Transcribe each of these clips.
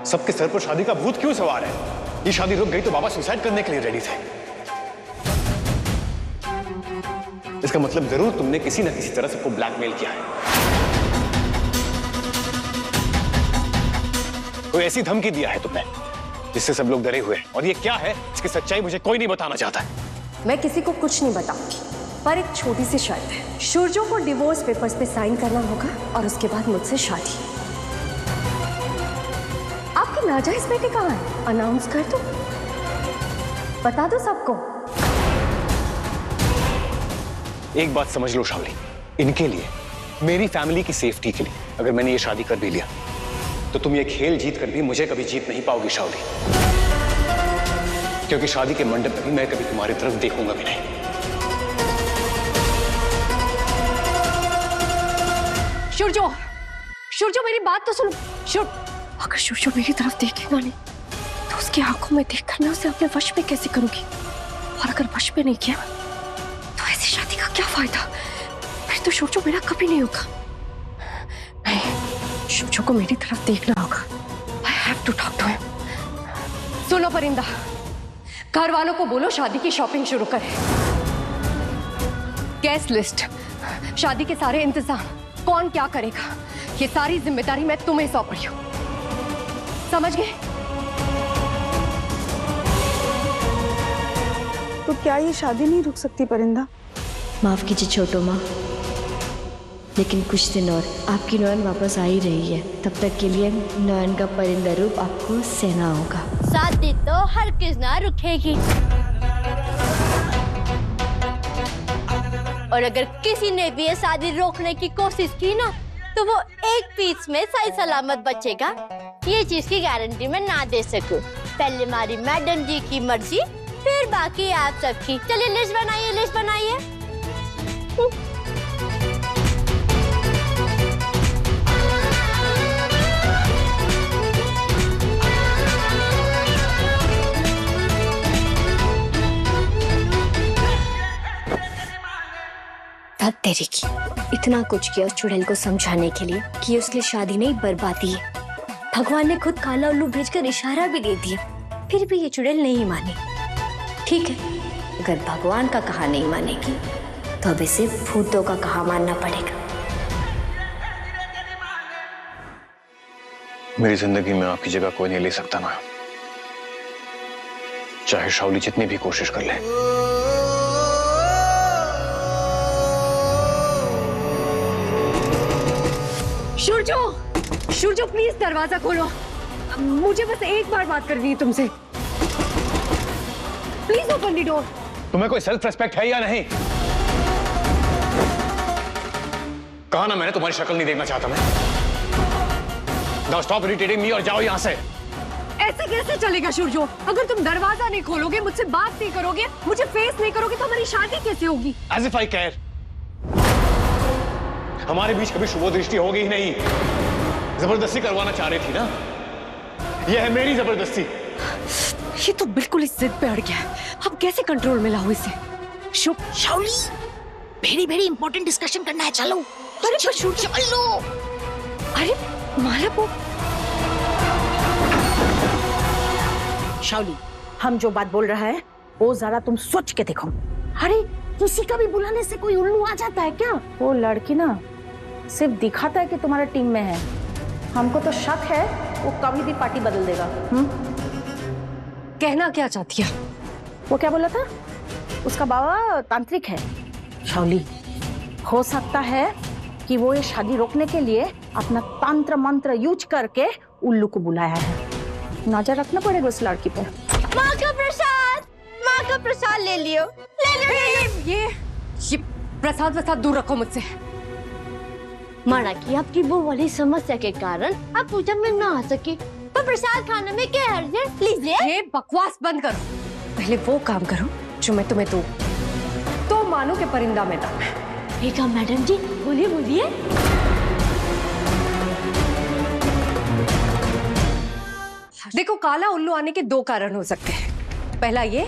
सबके सर पर शादी का भूत क्यों सवार है? ये शादी रुक गई तो बाबा सुसाइड करने के लिए रेडी थे। इसका मतलब जरूर तुमने किसी ना किसी तरह सबको ब्लैकमेल किया है। कोई ऐसी धमकी दिया है तुमने जिससे सब लोग डरे हुए हैं। और ये क्या है, इसकी सच्चाई मुझे कोई नहीं बताना चाहता है। मैं किसी को कुछ नहीं बताऊंगी, पर एक छोटी सी शर्त है। सूरजो को डिवोर्स पेपर्स पे साइन करना होगा और उसके बाद मुझसे शादी। आपके नाजायज बेटे कहाँ है? अनाउंस कर दो, बता दो सबको। एक बात समझ लो शावली, इनके लिए, मेरी फैमिली की सेफ्टी के लिए अगर मैंने ये शादी कर भी लिया तो तुम ये खेल जीत कर भी मुझे कभी जीत नहीं पाओगी शावली। क्योंकि शादी के मंडप में भी मैं कभी तुम्हारी तरफ देखूंगा भी नहीं। सूरजो, सूरजो मेरी बात तो सुनो। अगर सूरजो मेरी तरफ देखेगा नहीं तो उसकी आंखों में देखकर मैं उसे अपने वश में कैसे करूंगी? और अगर वश में नहीं किया तो ऐसी शादी का क्या फायदा? फिर तो सूरजो मेरा कभी नहीं होगा। नहीं, सूरजो को मेरी तरफ देखना होगा। I have to talk to him. सुनो परिंदा, घर वालों को बोलो शादी की शॉपिंग शुरू करें। गेस्ट लिस्ट, शादी के सारे इंतजाम, कौन क्या करेगा, ये सारी जिम्मेदारी मैं तुम्हें सौंप रही हूँ। समझ गए? तो क्या ये शादी नहीं रुक सकती परिंदा? माफ कीजिए छोटो माँ, लेकिन कुछ दिन और आपकी नयन वापस आ ही रही है। तब तक के लिए नयन का परिंदा रूप आपको सहना होगा। शादी तो हर किस ना रुकेगी, और अगर किसी ने भी ये शादी रोकने की कोशिश की ना तो वो एक पीस में सही सलामत बचेगा। ये चीज की गारंटी मैं ना दे सकूं। पहले हमारी मैडम जी की मर्जी, फिर बाकी आप सबकी। चलिए लिस्ट बनाइए, लिस्ट बनाइए। तेरी की इतना कुछ किया उस चुड़ैल को समझाने के लिए कि उसके लिए शादी नहीं बर्बादी है। भगवान ने खुद काला उल्लू भेजकर इशारा भी दे दिया, फिर भी ये चुड़ैल नहीं मानी। ठीक है, अगर भगवान का कहा नहीं मानेगी तो अब इसे भूतों का कहा मानना पड़ेगा। मेरी जिंदगी में आपकी जगह कोई नहीं ले सकता ना, चाहे शावली जितनी भी कोशिश कर ले। सूरजो, सूरजो प्लीज दरवाजा खोलो। मुझे बस एक बार बात करनी है तुमसे। Please open the door. तुम्हें कोई सेल्फ रिस्पेक्ट है या नहीं? कहा ना मैंने, तुम्हारी शक्ल नहीं देखना चाहता मैं। नाउ स्टॉप इरिटेटिंग मी और जाओ यहां से। ऐसे कैसे चलेगा सूरजो? अगर तुम दरवाजा नहीं खोलोगे, मुझसे बात नहीं करोगे, मुझे फेस नहीं करोगे तो हमारी शादी कैसे होगी? As if I care. हमारे बीच कभी शुभ दृष्टि होगी ही नहीं। जबरदस्ती करवाना चाह रही थी ना, यह है मेरी जबरदस्ती। ये तो बिल्कुल इस जिद पे अड़ गया है। अब कैसे कंट्रोल में लाऊं इसे? शुभ, शावली, वेरी इंपॉर्टेंट डिस्कशन करना है, चलो। अरे चलो। अरे माला वो। शावली, हम जो बात बोल रहा है वो जरा तुम सोच के देखो। अरे किसी का भी बुलाने से कोई उल्लू आ जाता है क्या? वो लड़की ना सिर्फ दिखाता है कि तुम्हारा टीम में है, हमको तो शक है वो कभी भी पार्टी बदल देगा। कहना क्या चाहती है? वो क्या बोला था? उसका बाबा तांत्रिक है। शावली, हो सकता है कि वो ये शादी रोकने के लिए अपना तंत्र मंत्र यूज करके उल्लू को बुलाया है। नजर रखना पड़ेगा उस लड़की पे। माँ का प्रसाद ले लियो, ये प्रसाद दूर रखो मुझसे। माना कि आपकी वो वाली समस्या के कारण आप पूजा में ना आ सके, तो प्रसाद खाने में क्या हर्ज है? लीजिए। ये बकवास बंद करो, पहले वो काम करो जो मैं तुम्हें दूं। तो मानो के परिंदा में दम है। ठीक है मैडम जी, बोलिए बोलिए। देखो, काला उल्लू आने के दो कारण हो सकते हैं। पहला ये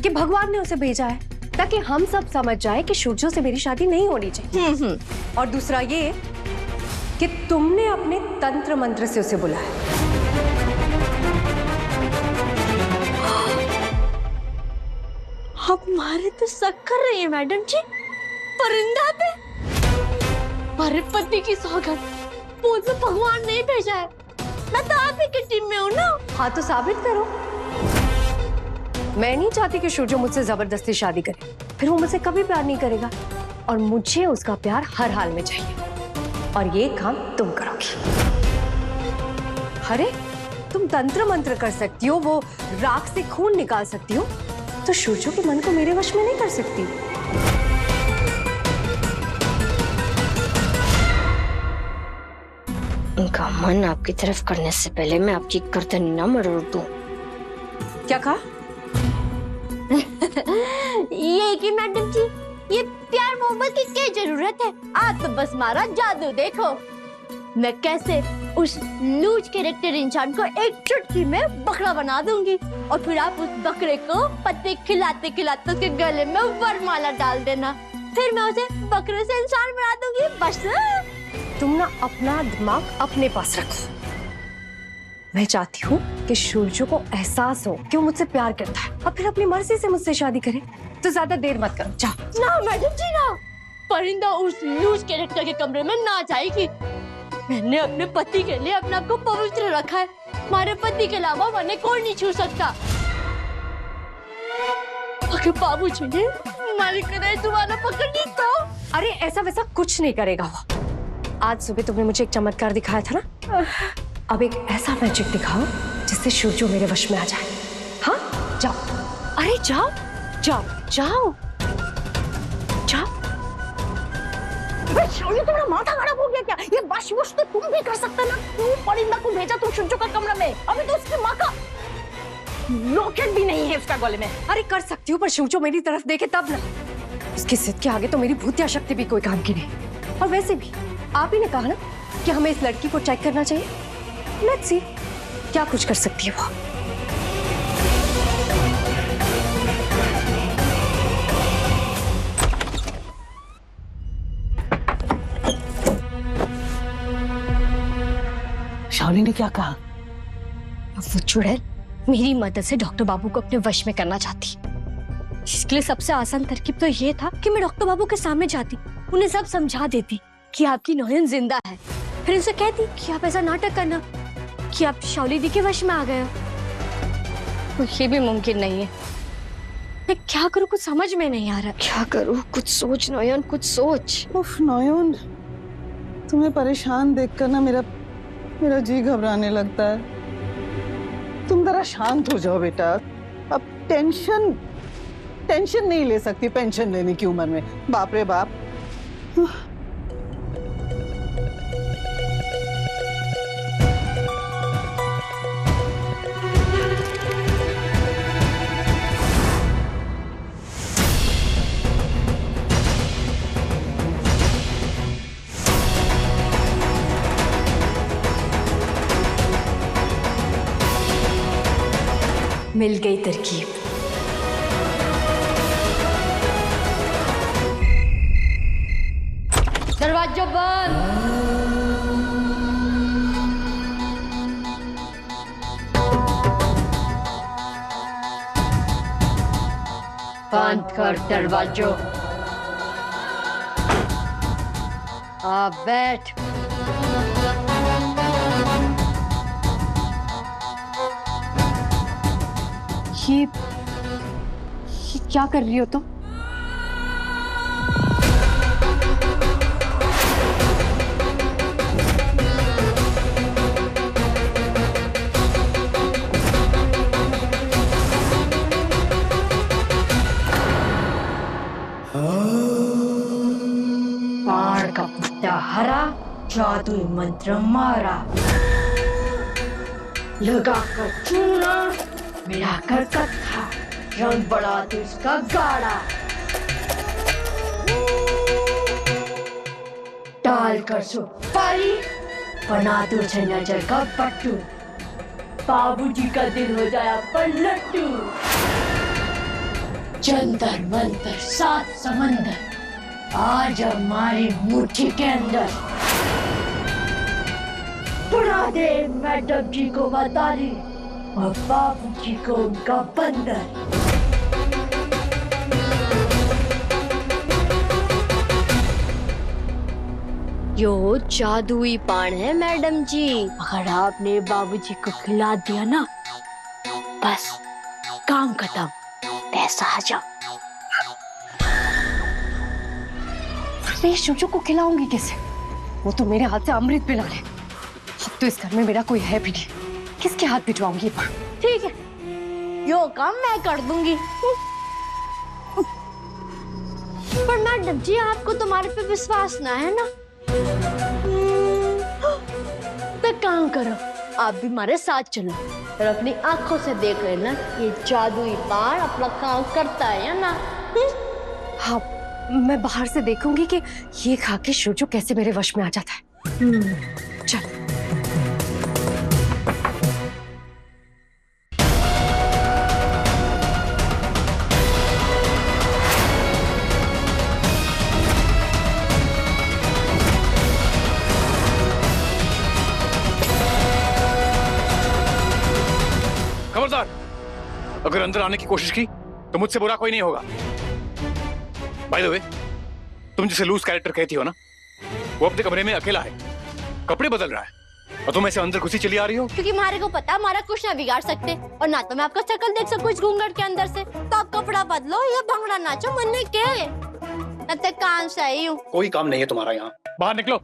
कि भगवान ने उसे भेजा है ताकि हम सब समझ जाए कि सूरजो से मेरी शादी नहीं होनी चाहिए। और दूसरा ये कि तुमने अपने तंत्र मंत्र से उसे बुलाया। आप मारे तो शक कर रही है मैडम जी परिंदा पे? हमारे पति की सौगंध बोल तो भगवान ने भेजा है। मैं तो आप ही की टीम में हूँ ना। हाँ तो साबित करो। मैं नहीं चाहती कि सूरजो मुझसे जबरदस्ती शादी करे, फिर वो मुझसे कभी प्यार नहीं करेगा और मुझे उसका प्यार हर हाल में चाहिए और ये काम तुम करोगी। अरे तुम तंत्र मंत्र कर सकती हो, वो राख से खून निकाल सकती हो, तो सूरजो के मन को मेरे वश में नहीं कर सकती। उनका मन आपकी तरफ करने से पहले मैं आपकी गर्दन न मरोड़ दूं। क्या कहा? ये कि मैडम जी ये प्यार मोहब्बत की क्या जरूरत है? आप तो बस मारा जादू देखो। मैं कैसे उस लूज कैरेक्टर इंसान को एक चुटकी में बकरा बना दूंगी और फिर आप उस बकरे को पत्ते खिलाते खिलाते उसके गले में वरमाला डाल देना, फिर मैं उसे बकरे से इंसान बना दूंगी। बस तुम ना अपना दिमाग अपने पास रखो। मैं चाहती हूँ कि सूरजो को एहसास हो कि वो मुझसे प्यार करता है और फिर अपनी मर्जी से मुझसे शादी करे। तो ज्यादा देर मत करो, जाओ। ना मैडम जी ना, परिंदा उस लूज कैरेक्टर के कमरे में ना जाएगी। मैंने अपने पति के लिए अपने आप को पवित्र रखा है। हमारे पति के अलावा मैंने कोई नहीं छू सकता। अगर बाबू जी हमारी करें तुम्हारा पकड़ तो। अरे ऐसा वैसा कुछ नहीं करेगा वो। आज सुबह तुमने मुझे एक चमत्कार दिखाया था ना, अब एक ऐसा मैजिक दिखाओ जिससे सूरजो मेरे वश में आ जाए। हाँ जाओ, अरे जाओ जाओ जाओ जाओ। शालिनी तुम्हारा माथा खराब हो गया क्या? ये वश तो तुम भी कर सकते ना। तू परिंदा को भेजा तुम सूरजो का कमरा में, अभी तो उसकी माँ का लॉकेट भी नहीं है उसका गले में। अरे कर सकती हूँ पर सूरजो मेरी तरफ देखे तब ना। उसकी जिद के आगे तो मेरी भूतिया शक्ति भी कोई काम की नहीं। और वैसे भी आप ही ने कहा ना कि हमें इस लड़की को चेक करना चाहिए। लेट्स सी क्या कुछ कर सकती है वो। शालिनी ने क्या कहा? वो चुड़ैल मेरी मदद से डॉक्टर बाबू को अपने वश में करना चाहती। इसके लिए सबसे आसान तरकीब तो ये था कि मैं डॉक्टर बाबू के सामने जाती, उन्हें सब समझा देती कि आपकी नौयन जिंदा है, फिर उनसे कहती कि आप ऐसा नाटक करना कि आप शालिनी दी के वश में आ गए हो। तो ये भी मुमकिन नहीं है। मैं क्या करूं, कुछ समझ में नहीं आ रहा। क्या करूं, कुछ सोच नौयन, कुछ सोच। उफ नौयन, तुम्हें परेशान देखकर ना मेरा जी घबराने लगता है। तुम जरा शांत हो जाओ बेटा। अब टेंशन नहीं ले सकती पेंशन लेने की उम्र में। बाप रे बाप। मिल गई तरकीब। दरवाजा बंद। बंद कर दरवाजो। आप बैठ। ये क्या कर रही हो तुम? पहाड़ का पत्ता हरा, जादुई मंत्र मारा, लगाकर चूना, मिलाकर कत्था, रंग बढ़ा तो इसका गाढ़ा, डालकर सुपारी, बना दो नजर का पट्टू, बाबूजी का दिल हो जाया पर लट्टू। जंतर मंतर सात समंदर आज हमारी मुट्ठी के अंदर। बुरा दे मैडम जी को बतारी और बाबू जी को उनका बंदर। यो जादुई पान है मैडम जी। अगर आपने बाबूजी को खिला दिया ना, बस काम खत्म, पैसा आ जाओ। मैं शुजो को खिलाऊंगी कैसे? वो तो मेरे हाथ से अमृत पिला ले। अब तो इस घर में मेरा कोई है भी नहीं, किसके हाथ भिजवाऊंगी? ठीक है, यो काम मैं कर दूंगी। पर मैडम जी, आपको तुम्हारे पे विश्वास ना है ना? तो काम करो, आप भी हमारे साथ चलो और अपनी आंखों से देख लेना ये जादुई पान अपना काम करता है या ना। हाँ, मैं बाहर से देखूंगी कि ये खा के शुजो कैसे मेरे वश में आ जाता है। चल। खबरदार, अगर अंदर आने की कोशिश की तो मुझसे बुरा कोई नहीं होगा। बाय द वे, तुम जिसे लूज कैरेक्टर कहती हो ना, वो अपने कमरे में अकेला है, कपड़े बदल रहा है, और तुम ऐसे अंदर घुसी चली आ रही हो। क्योंकि हमारे को पता हमारा कुछ ना बिगाड़ सकते, और ना तो मैं आपका शक्ल देख सकूं इस घूंघट के अंदर से। तो आप कपड़ा बदलो या भंगड़ा नाचो, मन्ने के मैं तो काम से आई हूँ। कोई काम नहीं है तुम्हारा यहाँ, बाहर निकलो।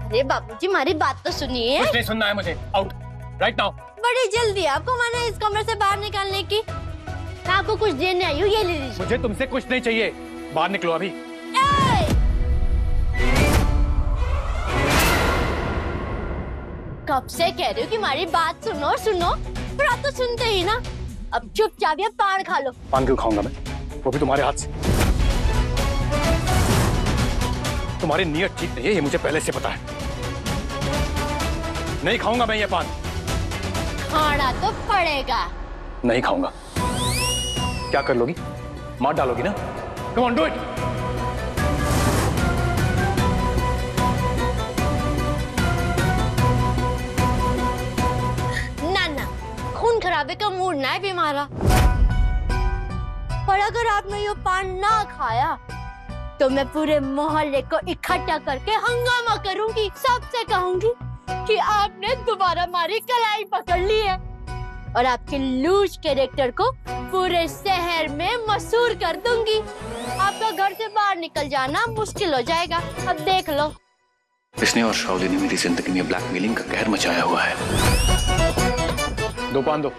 अरे बाबूजी, हमारी बात तो सुनिए। कुछ नहीं सुनना है मुझे, आउट राइट नाउ। बड़ी जल्दी आपको मैंने इस कमरे से बाहर निकालने की। मैं आपको कुछ देने आई हूँ, ये ले लीजिए। मुझे तुमसे कुछ नहीं चाहिए, बाहर निकलो अभी। कब से कह रही हूँ कि हमारी बात सुनो सुनो, पर आप तो सुनते ही ना। अब चुपचाप ये पान खा लो। पान क्यों खाऊंगा मैं, वो भी तुम्हारे हाथ से? तुम्हारी नीयत ठीक नहीं है, ये मुझे पहले से पता है। नहीं खाऊंगा मैं ये पान। खाना तो पड़ेगा। नहीं खाऊंगा। क्या कर लोगी, मार डालोगी ना? Come on, do it. ना ना, खून खराबे का मूड ना है बीमारा। पर अगर आपने ये पान ना खाया तो मैं पूरे मोहल्ले को इकट्ठा करके हंगामा करूंगी। सबसे कहूंगी कि आपने दोबारा हमारी कलाई पकड़ ली है, और आपके लूज कैरेक्टर को पूरे शहर में मशहूर कर दूंगी। आपका घर से बाहर निकल जाना मुश्किल हो जाएगा। अब देख लो। इसने और शाओली ने मेरी जिंदगी में ब्लैकमेलिंग का कहर मचाया हुआ है। दो पान दो।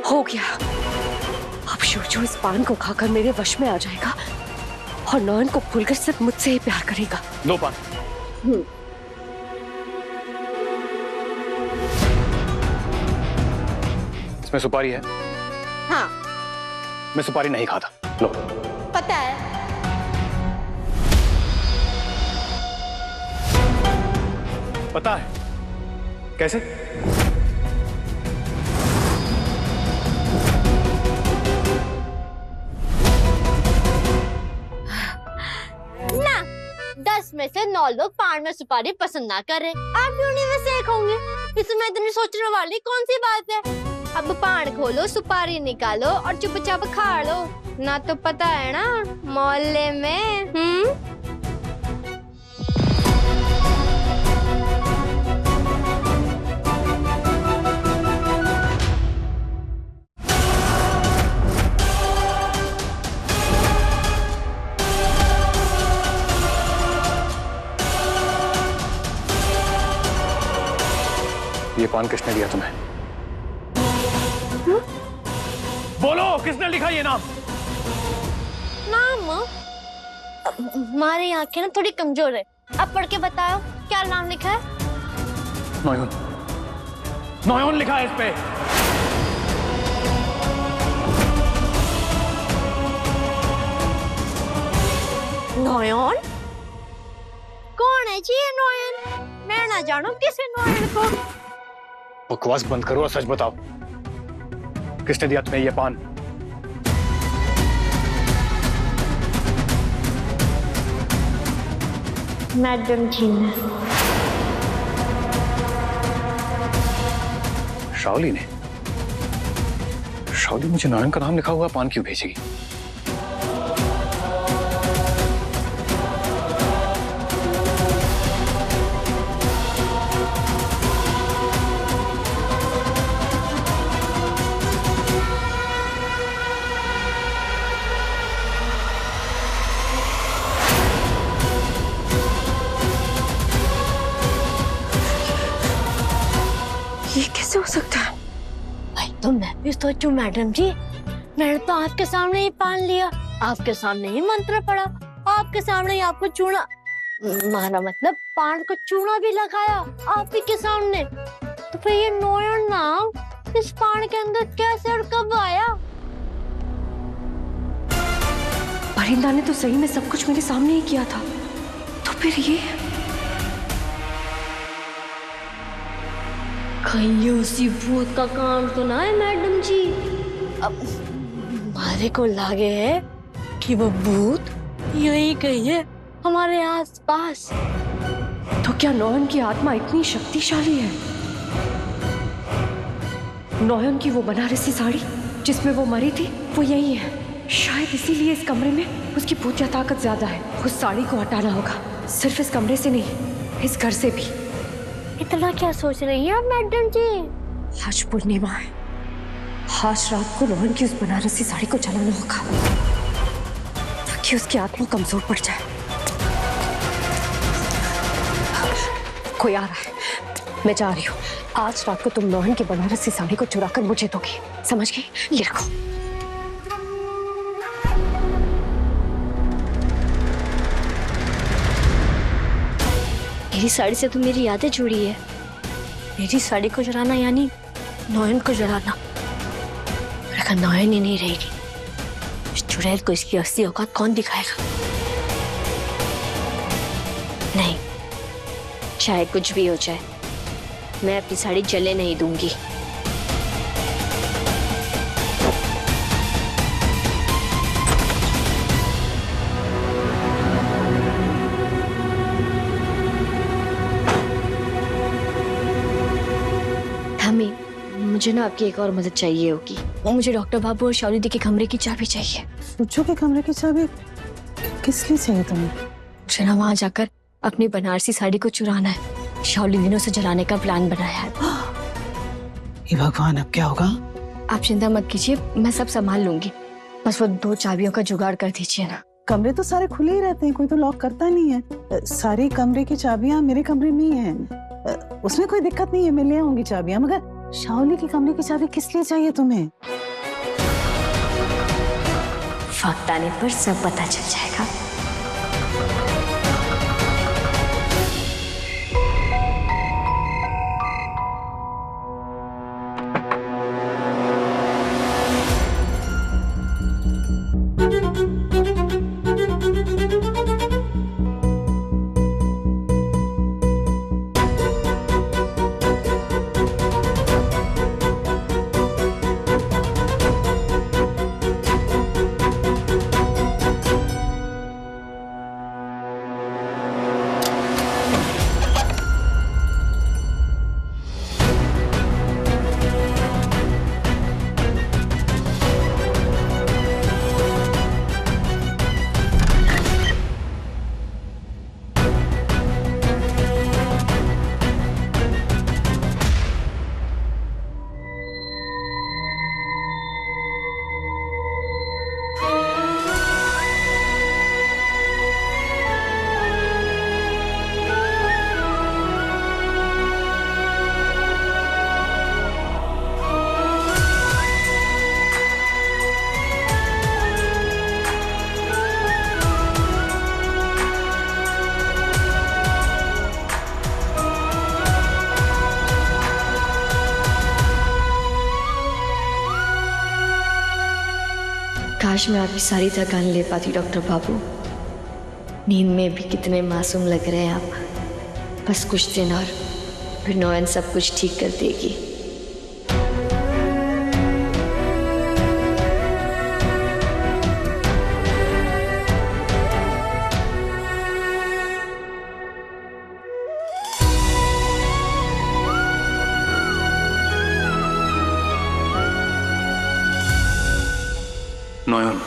हो गया। अब शुजो इस पान को खाकर मेरे वश में आ जाएगा और नॉयन को भूलकर सिर्फ मुझसे ही प्यार करेगा। दो पान। इसमें सुपारी है? हाँ, मैं सुपारी नहीं खाता। लो। पता है। पता है? कैसे? ना, 10 में से 9 लोग पान में सुपारी पसंद ना करें। आप भी उन्हीं में से एक होंगे। इसमें इतनी सोचने वाली कौन सी बात है? अब पान खोलो, सुपारी निकालो और चुपचाप खा लो। ना तो पता है ना मोहल्ले में। ये पान किसने दिया तुम्हें? बोलो, किसने लिखा ये नाम? नाम? हमारी आंखें ना थोड़ी कमजोर है। अब पढ़ के बताओ क्या नाम लिखा है? नॉयन। नॉयन लिखा है इस पे। नॉयन? कौन है जी ये नॉयन? मैं ना जानू किसे नॉयन को। बकवास बंद करो और सच बताओ, किसने दिया तुम्हें ये पान? मैडम जी ने। शाओली ने? शाओली मुझे नारायण का नाम लिखा हुआ पान क्यों भेजेगी? सोचूं मैडम जी, मैंने तो आपके सामने ही पान लिया, आपके सामने ही मंत्र पढ़ा, आपके सामने ही आपको चूना मारा, मतलब पान को चूना भी लगाया आप ही के सामने। तो फिर ये नोयन नाम इस पान के अंदर कैसे और कब आया? परिंदा ने तो सही में सब कुछ मेरे सामने ही किया था, तो फिर ये कहीं उसी भूत का काम तो ना है मैडम जी? अब हमारे को लगे है कि वो भूत यही कहीं है हमारे आसपास। तो क्या नौयन की आत्मा इतनी शक्तिशाली है? नौयन की वो बनारसी साड़ी जिसमें वो मरी थी वो यही है। शायद इसीलिए इस कमरे में उसकी पूजा ताकत ज्यादा है। उस साड़ी को हटाना होगा, सिर्फ इस कमरे से नहीं, इस घर से भी। इतना क्या सोच रही हैं आप मैडम जी? आज पूर्णिमा है, आज रात को नौयन की उस बनारसी साड़ी को जलाना होगा ताकि उसकी आत्मा कमजोर पड़ जाए। कोई आ रहा है, मैं जा रही हूँ। आज रात को तुम नौयन की बनारसी साड़ी को चुरा कर मुझे दोगी, समझ गई? ये रखो। मेरी साड़ी से तो मेरी यादें जुड़ी है। मेरी साड़ी को जलाना यानी नौयन को जलाना। और अगर नौयन ही नहीं रहेगी, इस चुड़ैल को इसकी असली औकात कौन दिखाएगा? नहीं, चाहे कुछ भी हो जाए, मैं अपनी साड़ी जले नहीं दूंगी। मुझे ना आपकी एक और मदद चाहिए होगी। मुझे डॉक्टर बाबू और शावली दी के कमरे की चाबी चाहिए। रुचो के कमरे की चाबी किस लिए चाहिए तुम्हें? मुझे ना वहां जाकर अपनी बनारसी साड़ी को चुराना है। शावली दिनों से जलाने का प्लान बनाया है। ये भगवान, अब क्या होगा? आप चिंता मत कीजिए, मैं सब संभाल लूंगी। बस वो 2 चाबियों का जुगाड़ कर दीजिए ना। कमरे तो सारे खुले ही रहते हैं, कोई तो लॉक करता नहीं है। सारी कमरे की चाबियां मेरे कमरे में ही हैं। उसमें कोई दिक्कत नहीं है, मैं ले आऊंगी चाबियां। मगर शावली के कमरे की चाबी किस लिए चाहिए तुम्हें? वक्त आने पर सब पता चल जाएगा। काश मैं आपकी सारी थकान ले पाती डॉक्टर बाबू। नींद में भी कितने मासूम लग रहे हैं आप। बस कुछ दिन और फिर नौयन सब कुछ ठीक कर देगी। नौयन,